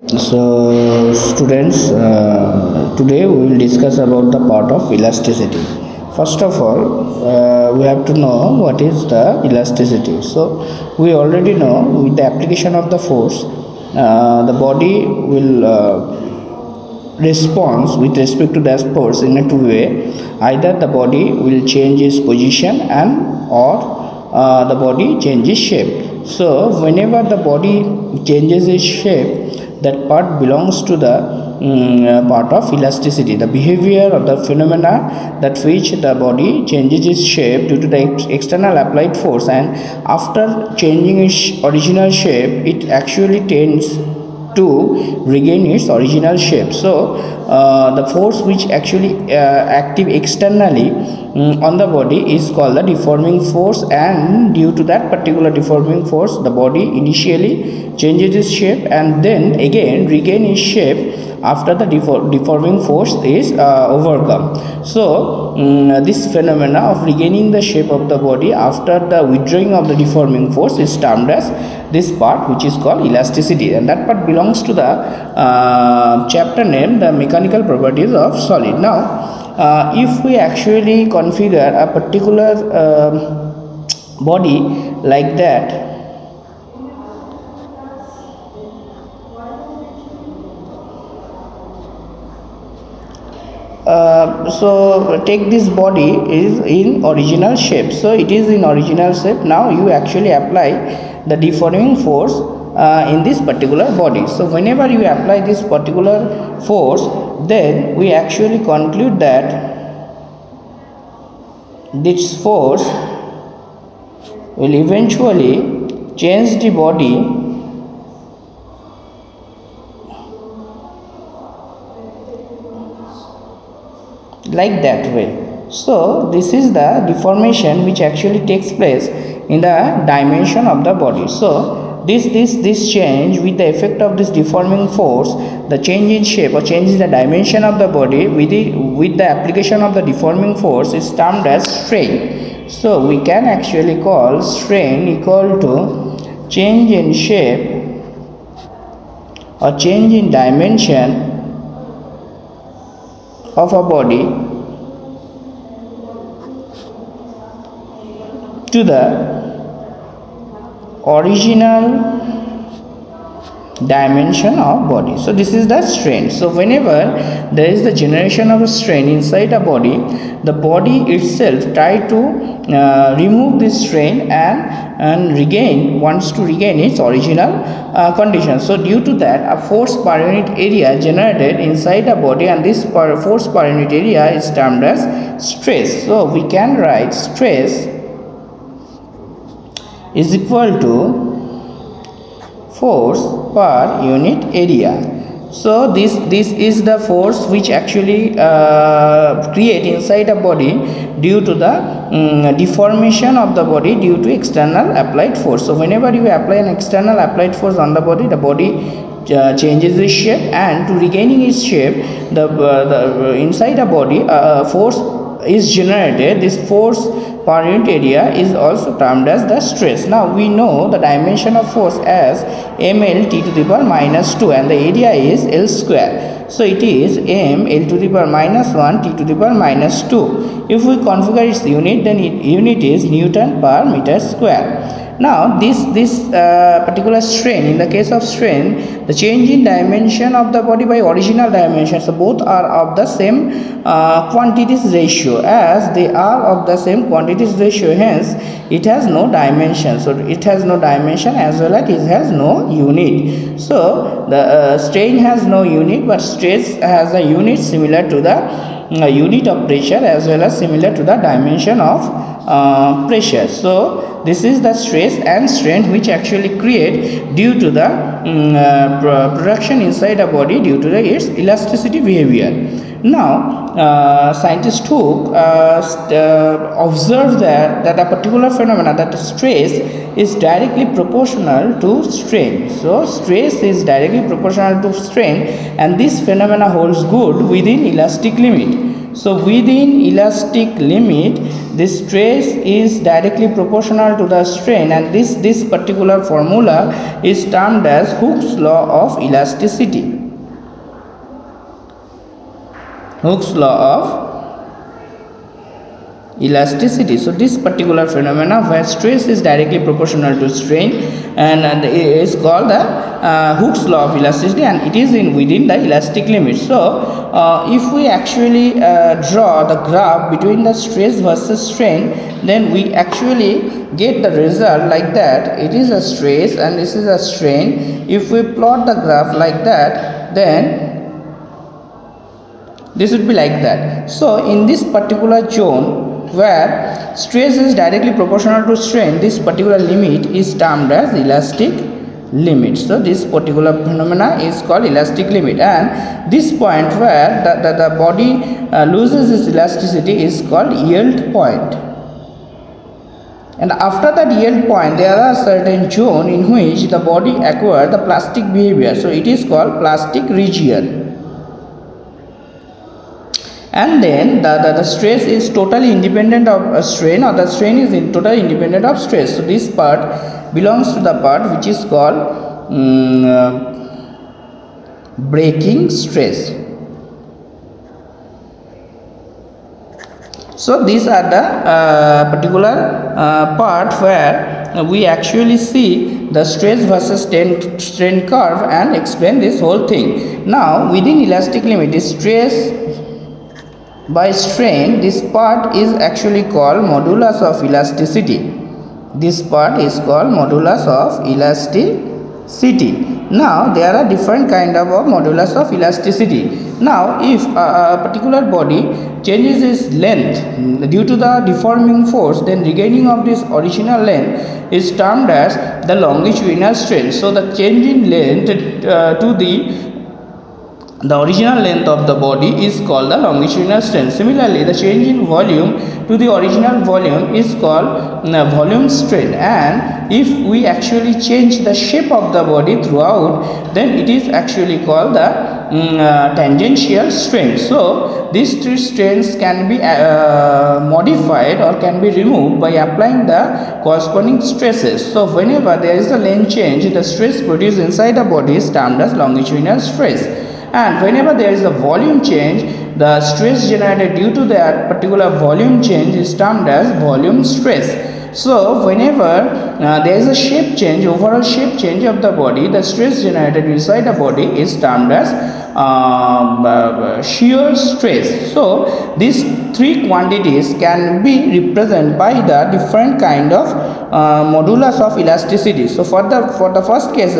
So, students, today we will discuss about the part of elasticity. First of all, we have to know what is the elasticity. So, we already know with the application of the force, the body will response with respect to the force in a two way. Either the body will change its position and or the body changes shape. So, whenever the body changes its shape, that part belongs to the part of elasticity, the behavior of the phenomena that which the body changes its shape due to the external applied force, and after changing its original shape it actually tends to regain its original shape. So the force which actually active externally on the body is called the deforming force, and due to that particular deforming force the body initially changes its shape and then again regain its shape after the deforming force is overcome. So this phenomena of regaining the shape of the body after the withdrawing of the deforming force is termed as this part, which is called elasticity, and that part belongs to the chapter named the mechanical properties of solid. Now if we actually configure a particular body like that, so take this body is in original shape, so it is in original shape. Now you actually apply the deforming force in this particular body. So whenever you apply this particular force, then we actually conclude that this force will eventually change the body like that way. So this is the deformation which actually takes place in the dimension of the body. So this change with the effect of this deforming force, the change in shape or change in the dimension of the body with the application of the deforming force is termed as strain. So we can actually call strain equal to change in shape or change in dimension of a body to the original dimension of body. So this is the strain. So whenever there is the generation of a strain inside a body, the body itself try to remove this strain and wants to regain its original condition. So due to that, a force per unit area generated inside a body, and this force per unit area is termed as stress. So we can write stress is equal to force per unit area. So this is the force which actually create inside a body due to the deformation of the body due to external applied force. So whenever you apply an external applied force on the body changes its shape, and to regaining its shape, the inside a body force is generated. This force per unit area is also termed as the stress. Now we know the dimension of force as ml t to the power minus 2, and the area is L square. So it is m L to the power minus 1 t to the power minus 2. If we configure its unit, then unit is Newton per meter square. Now this particular strain, in the case of strain, the change in dimension of the body by original dimension, so both are of the same quantities ratio. As they are of the same quantities ratio, hence it has no dimension. So it has no dimension as well as it has no unit. So the strain has no unit, but stress has a unit similar to the unit of pressure as well as similar to the dimension of pressure. So this is the stress and strain which actually create due to the production inside a body due to its elasticity behavior. Now scientists took observed that a particular phenomena, that stress is directly proportional to strain. So stress is directly proportional to strain, and this phenomena holds good within elastic limit. So within elastic limit, the stress is directly proportional to the strain, and this particular formula is termed as Hooke's law of elasticity. Hooke's law of elasticity. So this particular phenomena where stress is directly proportional to strain, and it is called the Hooke's law of elasticity, and it is within the elastic limit. So if we actually draw the graph between the stress versus strain, then we actually get the result like that. It is a stress and this is a strain. If we plot the graph like that, then this would be like that. So in this particular zone where stress is directly proportional to strain, this particular limit is termed as elastic limit. So this particular phenomena is called elastic limit, and this point where the body loses its elasticity is called yield point. And after that yield point, there are certain zone in which the body acquires the plastic behavior. So it is called plastic region. And then the stress is totally independent of strain, or the strain is totally independent of stress. So this part belongs to the part which is called breaking stress. So these are the particular part where we actually see the stress versus strain curve and explain this whole thing. Now within elastic limit, stress by strain, this part is actually called modulus of elasticity. This part is called modulus of elasticity. Now there are different kind of modulus of elasticity. Now if a particular body changes its length due to the deforming force, then regaining of this original length is termed as the longitudinal strain. So the change in length to the original length of the body is called the longitudinal strain. Similarly, the change in volume to the original volume is called volume strain, and if we actually change the shape of the body throughout, then it is actually called the tangential strain. So these three strains can be modified or can be removed by applying the corresponding stresses. So whenever there is a length change, the stress produced inside the body is termed as longitudinal stress. And whenever there is a volume change, the stress generated due to that particular volume change is termed as volume stress. So whenever there is a shape change, overall shape change of the body, the stress generated inside the body is termed as shear stress. So these three quantities can be represented by the different kind of modulus of elasticity. So for the first case,